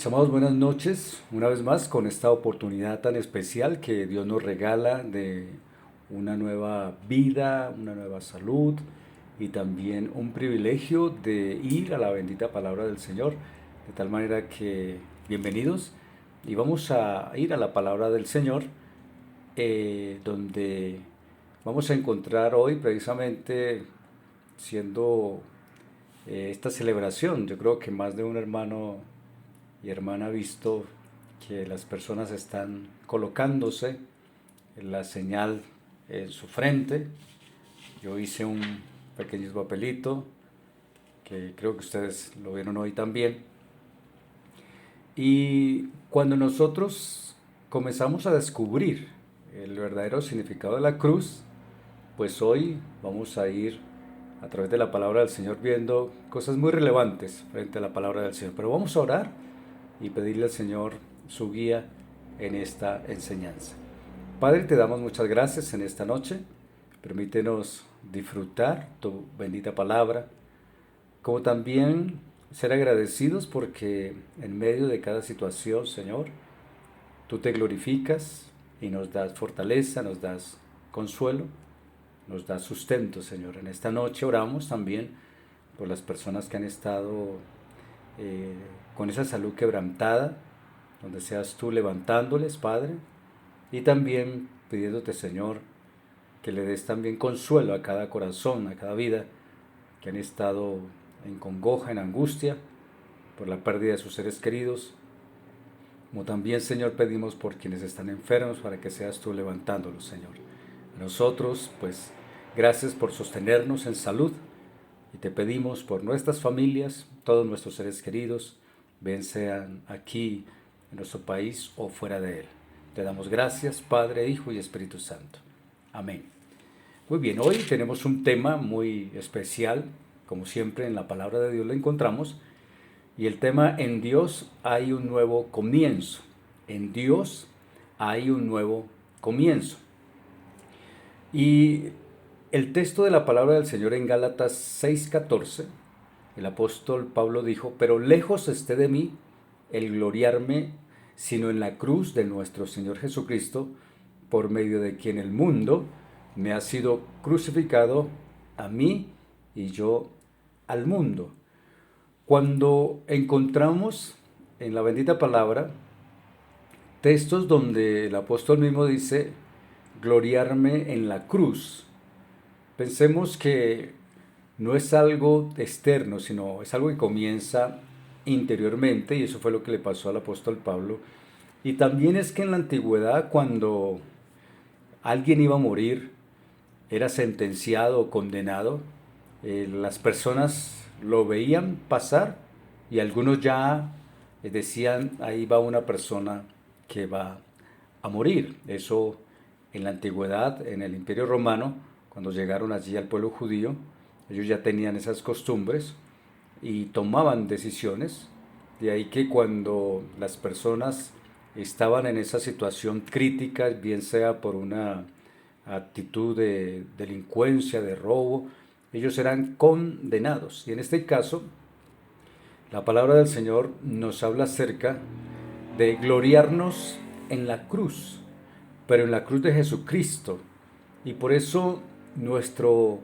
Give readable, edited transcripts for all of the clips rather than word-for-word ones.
Mis amados, buenas noches, una vez más con esta oportunidad tan especial que Dios nos regala de una nueva vida, una nueva salud y también un privilegio de ir a la bendita palabra del Señor. De tal manera que bienvenidos y vamos a ir a la palabra del Señor, donde vamos a encontrar hoy precisamente siendo esta celebración. Yo creo que más de un hermano y hermana ha visto que las personas están colocándose la señal en su frente. Yo hice un pequeño papelito que creo que ustedes lo vieron hoy también. Y cuando nosotros comenzamos a descubrir el verdadero significado de la cruz, pues hoy vamos a ir a través de la palabra del Señor viendo cosas muy relevantes frente a la palabra del Señor. Pero vamos a orar y pedirle al Señor su guía en esta enseñanza. Padre, te damos muchas gracias en esta noche. Permítenos disfrutar tu bendita palabra, como también ser agradecidos porque en medio de cada situación, Señor, tú te glorificas y nos das fortaleza, nos das consuelo, nos das sustento, Señor. En esta noche oramos también por las personas que han estado eh, con esa salud quebrantada, donde seas tú levantándoles, Padre, y también pidiéndote, Señor, que le des también consuelo a cada corazón, a cada vida que han estado en congoja, en angustia, por la pérdida de sus seres queridos, como también, Señor, pedimos por quienes están enfermos, para que seas tú levantándolos, Señor. A nosotros, pues, gracias por sostenernos en salud, y te pedimos por nuestras familias, todos nuestros seres queridos, bien sean aquí en nuestro país o fuera de él. Te damos gracias, Padre, Hijo y Espíritu Santo. Amén. Muy bien, hoy tenemos un tema muy especial, como siempre en la palabra de Dios lo encontramos, y el tema: en Dios hay un nuevo comienzo. En Dios hay un nuevo comienzo. Y el texto de la palabra del Señor en Gálatas 6:14, el apóstol Pablo dijo: pero lejos esté de mí el gloriarme, sino en la cruz de nuestro Señor Jesucristo, por medio de quien el mundo me ha sido crucificado a mí y yo al mundo. Cuando encontramos en la bendita palabra textos donde el apóstol mismo dice gloriarme en la cruz, pensemos que no es algo externo, sino es algo que comienza interiormente, y eso fue lo que le pasó al apóstol Pablo. Y también es que en la antigüedad, cuando alguien iba a morir, era sentenciado o condenado, las personas lo veían pasar y algunos ya decían: ahí va una persona que va a morir. Eso en la antigüedad, en el Imperio Romano, cuando llegaron allí al pueblo judío, ellos ya tenían esas costumbres y tomaban decisiones. De ahí que cuando las personas estaban en esa situación crítica, bien sea por una actitud de delincuencia, de robo, ellos eran condenados. Y en este caso, la palabra del Señor nos habla acerca de gloriarnos en la cruz, pero en la cruz de Jesucristo. Y por eso nuestro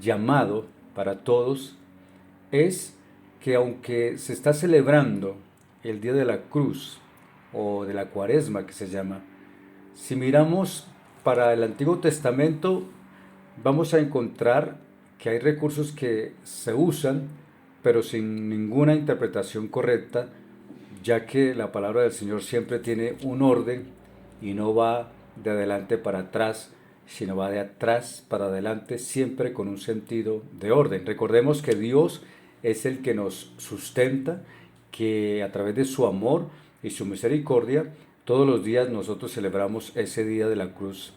llamado para todos es que, aunque se está celebrando el Día de la Cruz o de la Cuaresma que se llama, si miramos para el Antiguo Testamento, vamos a encontrar que hay recursos que se usan, pero sin ninguna interpretación correcta, ya que la palabra del Señor siempre tiene un orden y no va de adelante para atrás, sino va de atrás para adelante, siempre con un sentido de orden. Recordemos que Dios es el que nos sustenta, que a través de su amor y su misericordia, todos los días nosotros celebramos ese día de la cruz,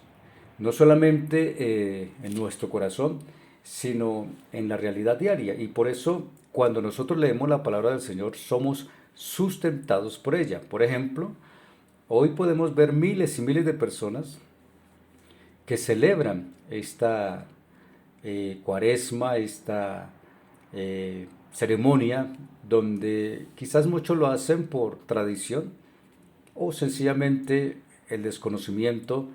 no solamente en nuestro corazón, sino en la realidad diaria. Y por eso, cuando nosotros leemos la palabra del Señor, somos sustentados por ella. Por ejemplo, hoy podemos ver miles y miles de personas que celebran esta cuaresma, esta ceremonia donde quizás muchos lo hacen por tradición o sencillamente el desconocimiento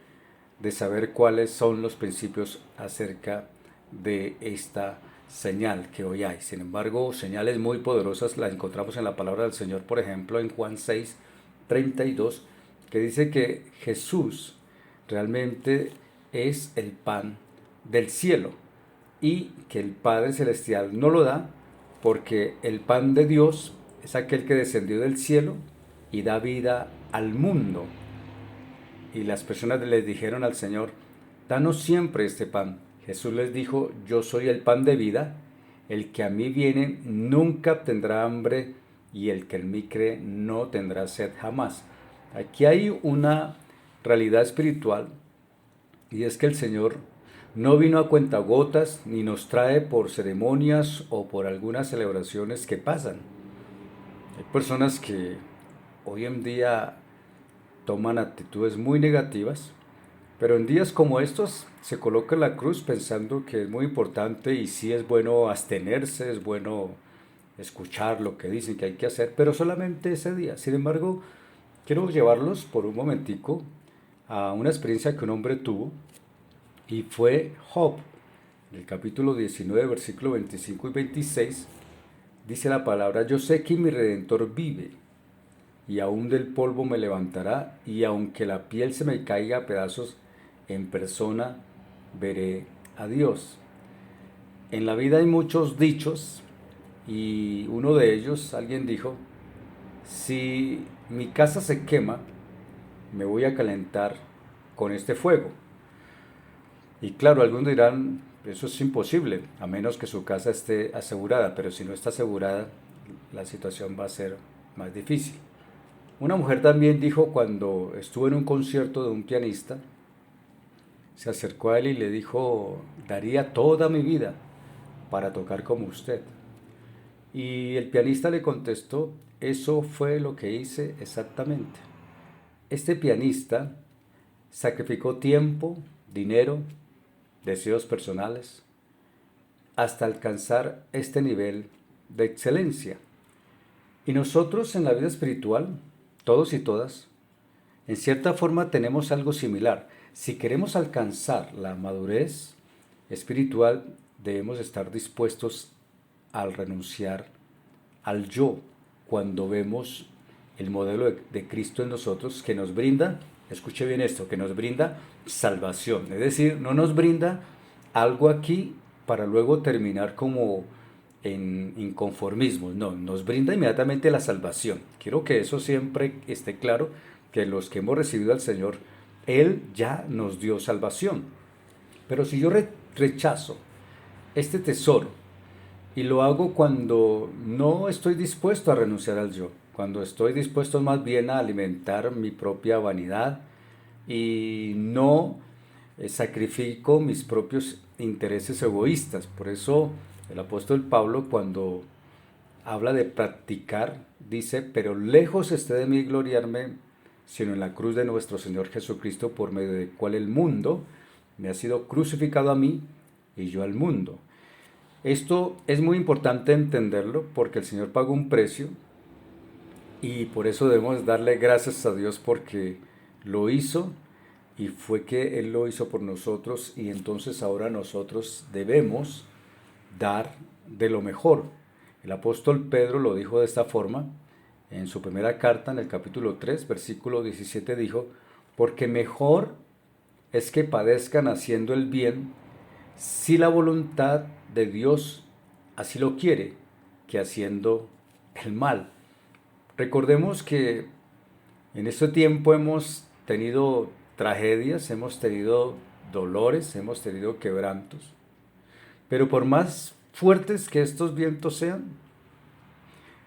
de saber cuáles son los principios acerca de esta señal que hoy hay. Sin embargo, señales muy poderosas las encontramos en la palabra del Señor, por ejemplo, en Juan 6:32, que dice que Jesús realmente es el pan del cielo y que el Padre Celestial no lo da porque el pan de Dios es aquel que descendió del cielo y da vida al mundo. Y las personas les dijeron al Señor, danos siempre este pan. Jesús les dijo, yo soy el pan de vida, el que a mí viene nunca tendrá hambre y el que en mí cree no tendrá sed jamás. Aquí hay una realidad espiritual y es que el Señor no vino a cuentagotas ni nos trae por ceremonias o por algunas celebraciones que pasan. Hay personas que hoy en día toman actitudes muy negativas, pero en días como estos se coloca la cruz pensando que es muy importante y sí es bueno abstenerse, es bueno escuchar lo que dicen que hay que hacer, pero solamente ese día. Sin embargo, quiero llevarlos por un momentico a una experiencia que un hombre tuvo y fue Job. En el capítulo 19, versículo 25 y 26, dice la palabra, yo sé que mi Redentor vive y aún del polvo me levantará, y aunque la piel se me caiga a pedazos, en persona veré a Dios. En la vida hay muchos dichos, y uno de ellos, alguien dijo, si mi casa se quema, me voy a calentar con este fuego. Y claro, algunos dirán, eso es imposible, a menos que su casa esté asegurada, pero si no está asegurada, la situación va a ser más difícil. Una mujer también dijo cuando estuvo en un concierto de un pianista, se acercó a él y le dijo, daría toda mi vida para tocar como usted. Y el pianista le contestó, eso fue lo que hice exactamente. Este pianista sacrificó tiempo, dinero, deseos personales, hasta alcanzar este nivel de excelencia. Y nosotros en la vida espiritual, todos y todas, en cierta forma tenemos algo similar. Si queremos alcanzar la madurez espiritual, debemos estar dispuestos al renunciar al yo cuando vemos el modelo de Cristo en nosotros que nos brinda, escuche bien esto, que nos brinda salvación. Es decir, no nos brinda algo aquí para luego terminar como en inconformismo. No, nos brinda inmediatamente la salvación. Quiero que eso siempre esté claro, que los que hemos recibido al Señor, Él ya nos dio salvación. Pero si yo rechazo este tesoro y lo hago cuando no estoy dispuesto a renunciar al yo, cuando estoy dispuesto más bien a alimentar mi propia vanidad y no sacrifico mis propios intereses egoístas. Por eso el apóstol Pablo cuando habla de practicar, dice, pero lejos esté de mí gloriarme, sino en la cruz de nuestro Señor Jesucristo, por medio de cual el mundo me ha sido crucificado a mí y yo al mundo. Esto es muy importante entenderlo porque el Señor pagó un precio y por eso debemos darle gracias a Dios porque lo hizo y fue que Él lo hizo por nosotros y entonces ahora nosotros debemos dar de lo mejor. El apóstol Pedro lo dijo de esta forma en su primera carta en el capítulo 3 versículo 17 dijo, porque mejor es que padezcan haciendo el bien si la voluntad de Dios así lo quiere, que haciendo el mal. Recordemos que en este tiempo hemos tenido tragedias, hemos tenido dolores, hemos tenido quebrantos, pero por más fuertes que estos vientos sean,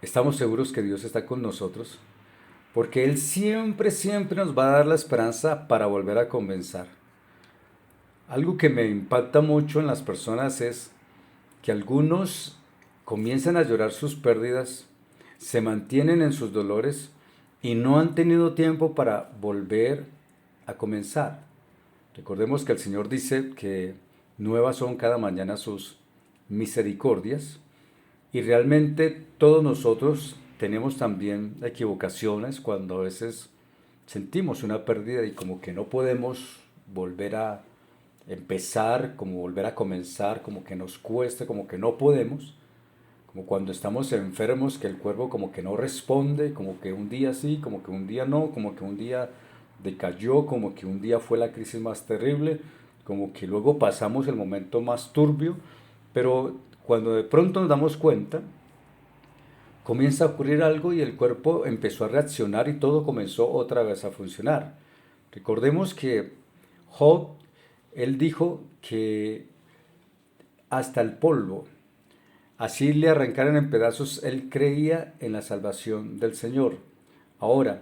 estamos seguros que Dios está con nosotros, porque Él siempre, siempre nos va a dar la esperanza para volver a comenzar. Algo que me impacta mucho en las personas es que algunos comienzan a llorar sus pérdidas, se mantienen en sus dolores y no han tenido tiempo para volver a comenzar. Recordemos que el Señor dice que nuevas son cada mañana sus misericordias Y realmente todos nosotros tenemos también equivocaciones cuando a veces sentimos una pérdida y como que no podemos volver a empezar, como volver a comenzar, como que nos cuesta, como que no podemos, como cuando estamos enfermos que el cuerpo como que no responde, como que un día sí, como que un día no, como que un día decayó, como que un día fue la crisis más terrible, como que luego pasamos el momento más turbio, pero cuando de pronto nos damos cuenta, comienza a ocurrir algo y el cuerpo empezó a reaccionar y todo comenzó otra vez a funcionar. Recordemos que Job, él dijo que hasta el polvo, así le arrancaran en pedazos, él creía en la salvación del Señor. Ahora,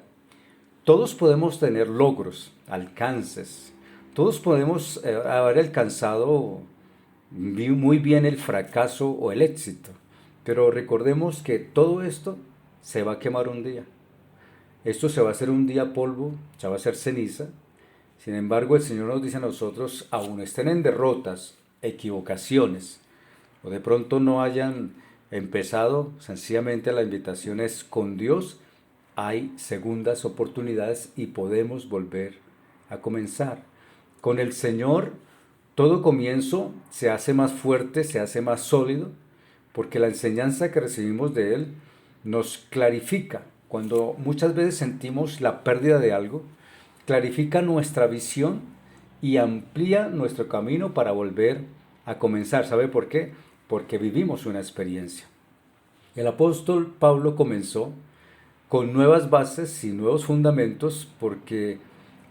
todos podemos tener logros, alcances, todos podemos haber alcanzado muy bien el fracaso o el éxito, pero recordemos que todo esto se va a quemar un día. Esto se va a hacer un día polvo, se va a hacer ceniza. Sin embargo, el Señor nos dice a nosotros, aun estén en derrotas, equivocaciones, o de pronto no hayan empezado, sencillamente la invitación es con Dios, hay segundas oportunidades y podemos volver a comenzar. Con el Señor, todo comienzo se hace más fuerte, se hace más sólido, porque la enseñanza que recibimos de Él nos clarifica. Cuando muchas veces sentimos la pérdida de algo, clarifica nuestra visión y amplía nuestro camino para volver a comenzar. ¿Sabe por qué? Porque vivimos una experiencia. El apóstol Pablo comenzó con nuevas bases y nuevos fundamentos porque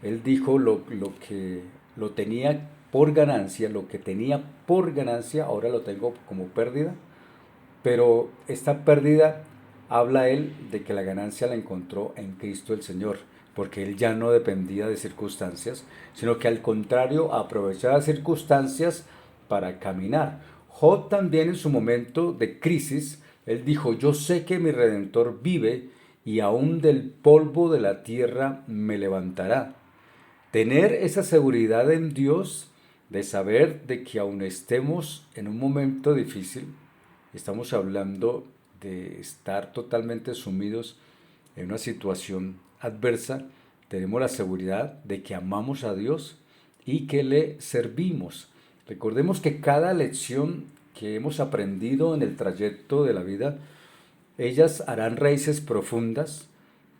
él dijo lo que lo tenía por ganancia, lo que tenía por ganancia, ahora lo tengo como pérdida, pero esta pérdida habla él de que la ganancia la encontró en Cristo el Señor, porque él ya no dependía de circunstancias, sino que al contrario aprovechaba las circunstancias para caminar. Job también en su momento de crisis, él dijo, yo sé que mi Redentor vive y aún del polvo de la tierra me levantará. Tener esa seguridad en Dios de saber de que aun estemos en un momento difícil, estamos hablando de estar totalmente sumidos en una situación adversa, tenemos la seguridad de que amamos a Dios y que le servimos. Recordemos que cada lección que hemos aprendido en el trayecto de la vida, ellas harán raíces profundas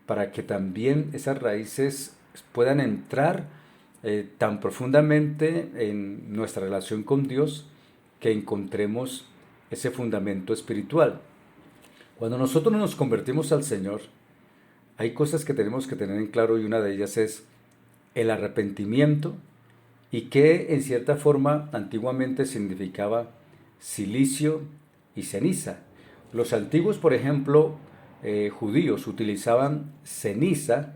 para que también esas raíces puedan entrar tan profundamente en nuestra relación con Dios que encontremos ese fundamento espiritual. Cuando nosotros nos convertimos al Señor, hay cosas que tenemos que tener en claro y una de ellas es el arrepentimiento y que en cierta forma antiguamente significaba silicio y ceniza. Los antiguos, por ejemplo, judíos utilizaban ceniza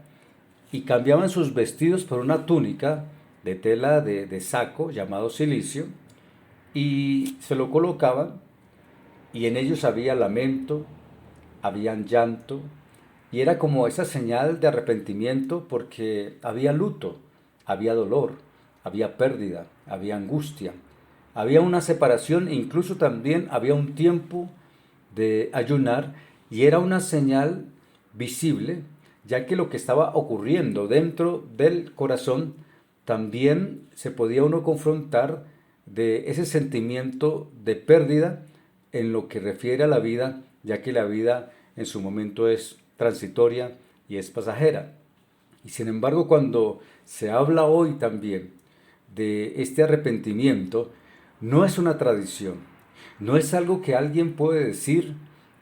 y cambiaban sus vestidos por una túnica de tela de saco llamado silicio y se lo colocaban y en ellos había lamento, habían llanto y era como esa señal de arrepentimiento porque había luto, había dolor, había pérdida, había angustia, había una separación e incluso también había un tiempo de ayunar y era una señal visible, ya que lo que estaba ocurriendo dentro del corazón también se podía uno confrontar de ese sentimiento de pérdida en lo que refiere a la vida, ya que la vida en su momento es transitoria y es pasajera. Y sin embargo, cuando se habla hoy también de este arrepentimiento, no es una tradición, no es algo que alguien puede decir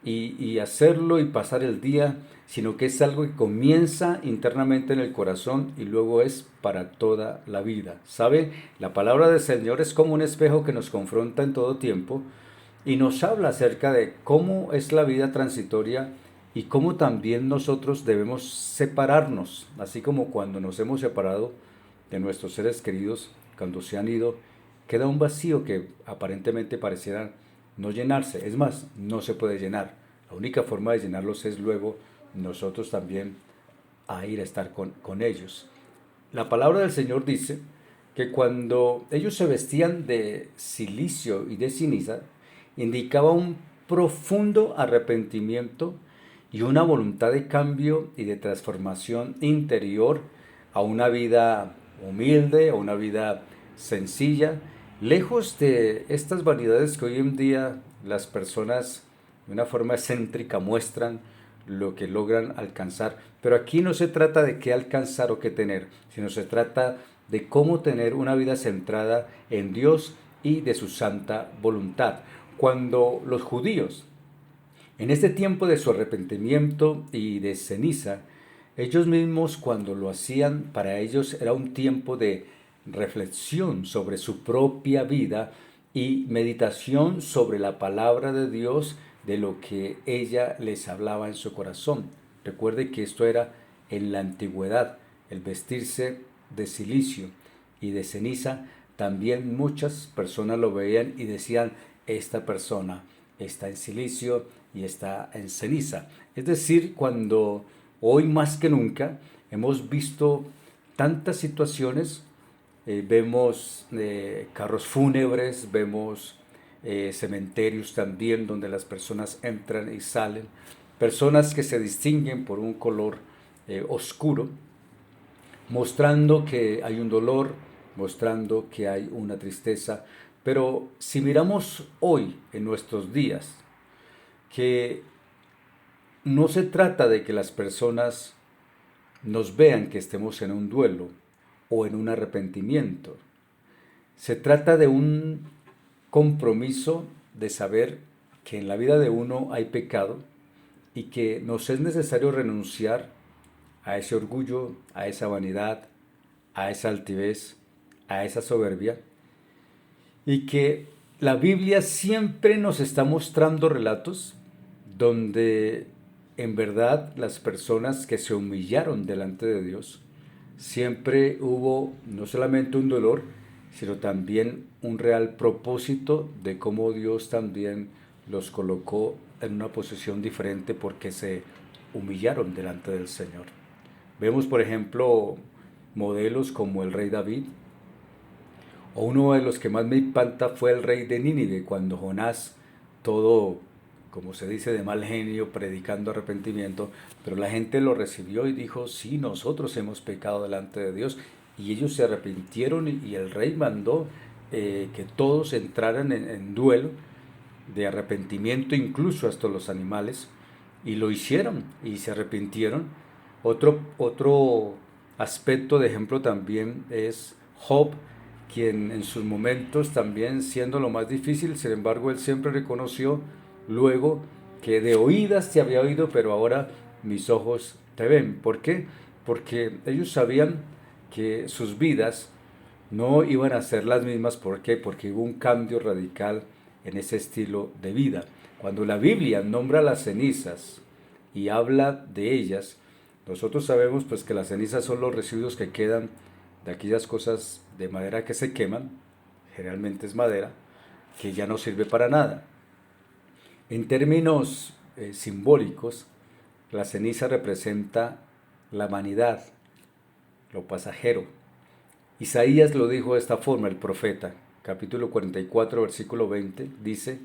y hacerlo y pasar el día, sino que es algo que comienza internamente en el corazón y luego es para toda la vida. ¿Sabe? La palabra del Señor es como un espejo que nos confronta en todo tiempo y nos habla acerca de cómo es la vida transitoria y cómo también nosotros debemos separarnos, así como cuando nos hemos separado de nuestros seres queridos, cuando se han ido, queda un vacío que aparentemente pareciera no llenarse. Es más, no se puede llenar. La única forma de llenarlos es luego nosotros también a ir a estar con ellos. La palabra del Señor dice que cuando ellos se vestían de silicio y de ceniza, indicaba un profundo arrepentimiento y una voluntad de cambio y de transformación interior a una vida humilde, a una vida sencilla, lejos de estas vanidades que hoy en día las personas de una forma excéntrica muestran lo que logran alcanzar. Pero aquí no se trata de qué alcanzar o qué tener, sino se trata de cómo tener una vida centrada en Dios y de su santa voluntad. Cuando los judíos, en este tiempo de su arrepentimiento y de ceniza, ellos mismos cuando lo hacían, para ellos era un tiempo de reflexión sobre su propia vida y meditación sobre la palabra de Dios, de lo que ella les hablaba en su corazón. Recuerde que esto era en la antigüedad, el vestirse de cilicio y de ceniza. También muchas personas lo veían y decían, esta persona está en cilicio y está en ceniza. Es decir, cuando hoy más que nunca hemos visto tantas situaciones, vemos carros fúnebres, vemos cementerios también donde las personas entran y salen, personas que se distinguen por un color oscuro, mostrando que hay un dolor, mostrando que hay una tristeza. Pero si miramos hoy en nuestros días, que no se trata de que las personas nos vean que estemos en un duelo o en un arrepentimiento. Se trata de un compromiso de saber que en la vida de uno hay pecado y que nos es necesario renunciar a ese orgullo, a esa vanidad, a esa altivez, a esa soberbia, y que la Biblia siempre nos está mostrando relatos donde en verdad las personas que se humillaron delante de Dios, siempre hubo no solamente un dolor, sino también un real propósito de cómo Dios también los colocó en una posición diferente porque se humillaron delante del Señor. Vemos, por ejemplo, modelos como el rey David, o uno de los que más me impacta fue el rey de Nínive, cuando Jonás, todo, como se dice, de mal genio, predicando arrepentimiento, pero la gente lo recibió y dijo, sí, nosotros hemos pecado delante de Dios, y ellos se arrepintieron y el rey mandó que todos entraran en duelo de arrepentimiento, incluso hasta los animales, y lo hicieron y se arrepintieron. Otro aspecto de ejemplo también es Job, quien en sus momentos también siendo lo más difícil, sin embargo él siempre reconoció luego que de oídas te había oído, pero ahora mis ojos te ven. ¿Por qué? Porque ellos sabían que sus vidas no iban a ser las mismas. ¿Por qué? Porque hubo un cambio radical en ese estilo de vida. Cuando la Biblia nombra las cenizas y habla de ellas, nosotros sabemos pues que las cenizas son los residuos que quedan de aquellas cosas de madera que se queman, generalmente es madera, que ya no sirve para nada. En términos simbólicos, la ceniza representa la vanidad, lo pasajero. Isaías lo dijo de esta forma, el profeta, capítulo 44, versículo 20, dice,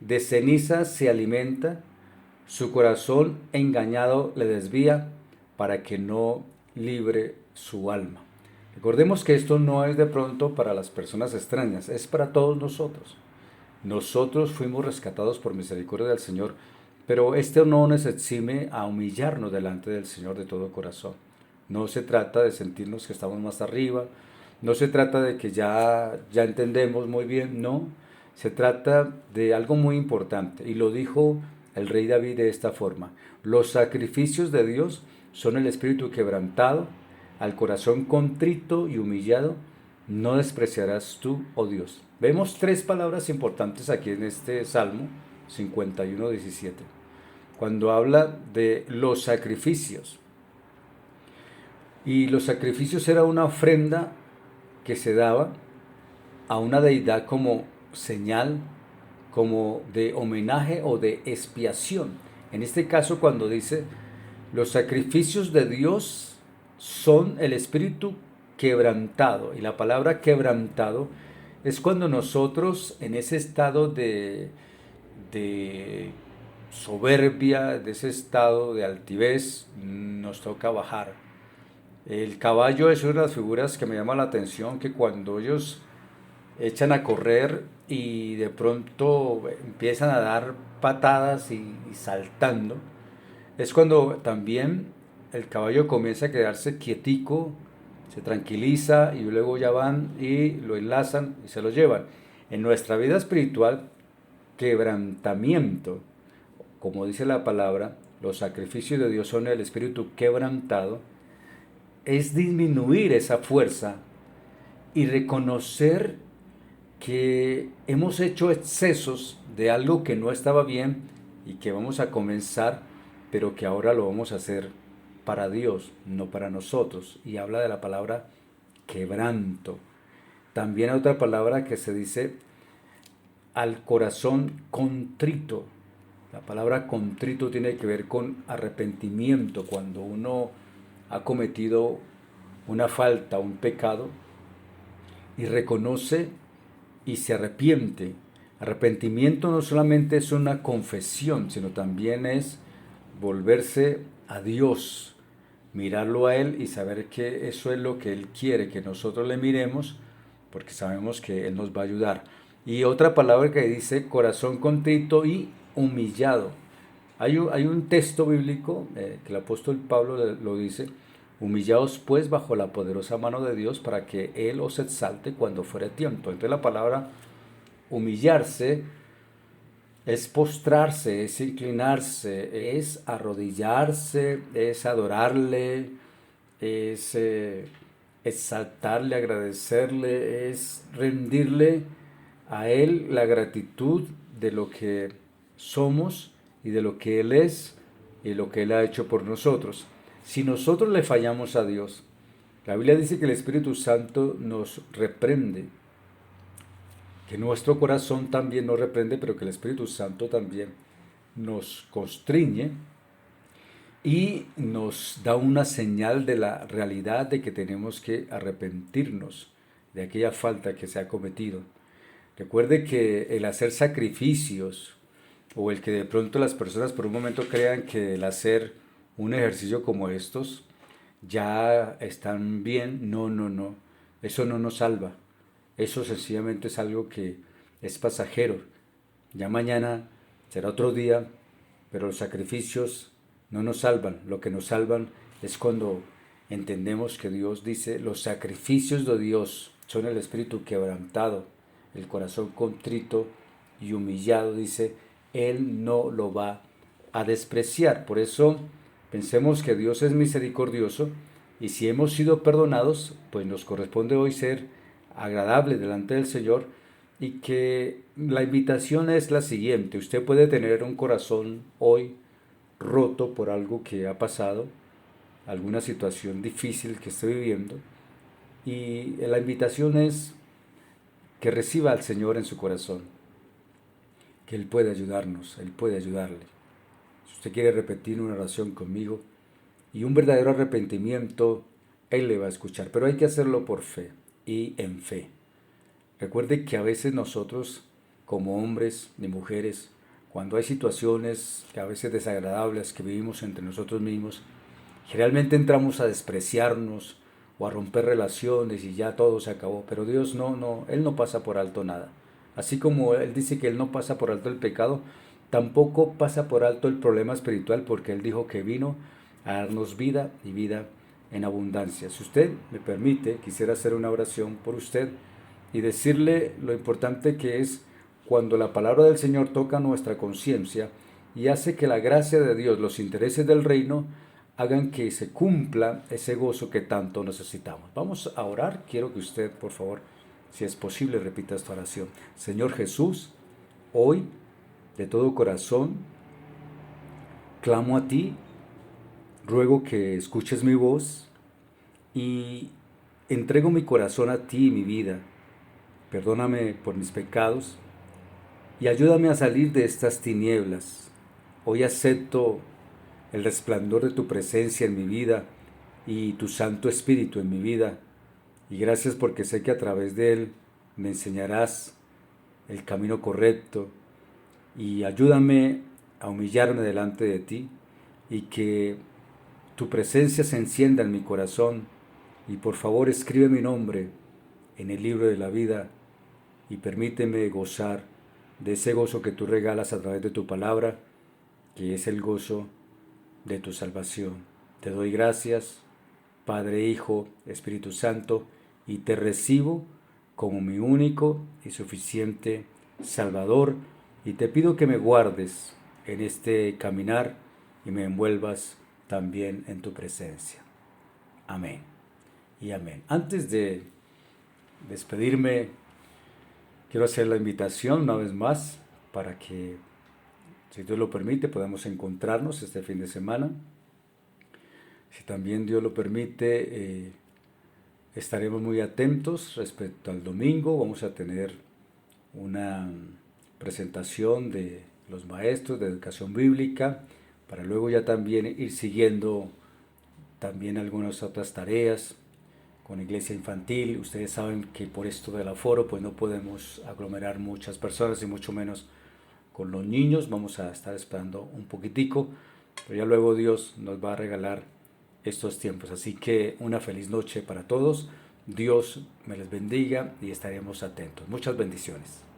de ceniza se alimenta, su corazón engañado le desvía para que no libre su alma. Recordemos que esto no es de pronto para las personas extrañas, es para todos nosotros. Nosotros fuimos rescatados por misericordia del Señor, pero esto no nos exime a humillarnos delante del Señor de todo corazón. No se trata de sentirnos que estamos más arriba, no se trata de que ya entendemos muy bien, no. Se trata de algo muy importante, y lo dijo el rey David de esta forma: los sacrificios de Dios son el espíritu quebrantado, al corazón contrito y humillado, no despreciarás tú, oh Dios. Vemos tres palabras importantes aquí en este Salmo 51:17. Cuando habla de los sacrificios. Y los sacrificios era una ofrenda que se daba a una deidad como señal, como de homenaje o de expiación. En este caso, cuando dice, los sacrificios de Dios son el espíritu quebrantado. Y la palabra quebrantado es cuando nosotros en ese estado de soberbia, de ese estado de altivez, nos toca bajar. El caballo es una de las figuras que me llama la atención, que cuando ellos echan a correr y de pronto empiezan a dar patadas y saltando, es cuando también el caballo comienza a quedarse quietico, se tranquiliza y luego ya van y lo enlazan y se lo llevan. En nuestra vida espiritual, quebrantamiento, como dice la palabra, los sacrificios de Dios son el espíritu quebrantado, es disminuir esa fuerza y reconocer que hemos hecho excesos de algo que no estaba bien y que vamos a comenzar, pero que ahora lo vamos a hacer para Dios, no para nosotros. Y habla de la palabra quebranto. También hay otra palabra que se dice al corazón contrito. La palabra contrito tiene que ver con arrepentimiento, cuando uno ha cometido una falta, un pecado, y reconoce y se arrepiente. Arrepentimiento no solamente es una confesión, sino también es volverse a Dios, mirarlo a Él y saber que eso es lo que Él quiere, que nosotros le miremos, porque sabemos que Él nos va a ayudar. Y otra palabra que dice corazón contrito y humillado. Hay un texto bíblico que el apóstol Pablo lo dice: humillaos pues bajo la poderosa mano de Dios para que Él os exalte cuando fuere tiempo. Entonces la palabra humillarse es postrarse, es inclinarse, es arrodillarse, es adorarle, es exaltarle, agradecerle, es rendirle a Él la gratitud de lo que somos y de lo que Él es y lo que Él ha hecho por nosotros. Si nosotros le fallamos a Dios, la Biblia dice que el Espíritu Santo nos reprende, que nuestro corazón también nos reprende, pero que el Espíritu Santo también nos constriñe y nos da una señal de la realidad de que tenemos que arrepentirnos de aquella falta que se ha cometido. Recuerde que el hacer sacrificios o el que de pronto las personas por un momento crean que el hacer un ejercicio como estos ya están bien, no, no, no, eso no nos salva. Eso sencillamente es algo que es pasajero. Ya mañana será otro día, pero los sacrificios no nos salvan. Lo que nos salvan es cuando entendemos que Dios dice: los sacrificios de Dios son el espíritu quebrantado, el corazón contrito y humillado, dice, Él no lo va a despreciar. Por eso pensemos que Dios es misericordioso, y si hemos sido perdonados, pues nos corresponde hoy ser agradable delante del Señor, y que la invitación es la siguiente: usted puede tener un corazón hoy roto por algo que ha pasado, alguna situación difícil que esté viviendo, y la invitación es que reciba al Señor en su corazón, que Él puede ayudarnos, Él puede ayudarle. Si usted quiere repetir una oración conmigo y un verdadero arrepentimiento, Él le va a escuchar, pero hay que hacerlo por fe y en fe. Recuerde que a veces nosotros, como hombres y mujeres, cuando hay situaciones que a veces desagradables que vivimos entre nosotros mismos, generalmente entramos a despreciarnos o a romper relaciones y ya todo se acabó. Pero Dios no, Él no pasa por alto nada. Así como Él dice que Él no pasa por alto el pecado, tampoco pasa por alto el problema espiritual, porque Él dijo que vino a darnos vida y vida en abundancia. Si usted me permite, quisiera hacer una oración por usted y decirle lo importante que es cuando la palabra del Señor toca nuestra conciencia y hace que la gracia de Dios, los intereses del reino, hagan que se cumpla ese gozo que tanto necesitamos. Vamos a orar. Quiero que usted, por favor, si es posible, repita esta oración. Señor Jesús, hoy, de todo corazón, clamo a ti, ruego que escuches mi voz y entrego mi corazón a ti y mi vida. Perdóname por mis pecados y ayúdame a salir de estas tinieblas. Hoy acepto el resplandor de tu presencia en mi vida y tu Santo Espíritu en mi vida. Y gracias porque sé que a través de Él me enseñarás el camino correcto y ayúdame a humillarme delante de ti y que tu presencia se encienda en mi corazón y por favor escribe mi nombre en el libro de la vida y permíteme gozar de ese gozo que tú regalas a través de tu palabra, que es el gozo de tu salvación. Te doy gracias, Padre, Hijo, Espíritu Santo, y te recibo como mi único y suficiente Salvador, y te pido que me guardes en este caminar y me envuelvas también en tu presencia. Amén y amén. Antes de despedirme, quiero hacer la invitación una vez más para que, si Dios lo permite, podamos encontrarnos este fin de semana. Si también Dios lo permite, estaremos muy atentos respecto al domingo. Vamos a tener una presentación de los maestros de educación bíblica para luego ya también ir siguiendo también algunas otras tareas con iglesia infantil. Ustedes saben que por esto del aforo pues no podemos aglomerar muchas personas y mucho menos con los niños. Vamos a estar esperando un poquitico, pero ya luego Dios nos va a regalar estos tiempos. Así que una feliz noche para todos. Dios me les bendiga y estaremos atentos. Muchas bendiciones.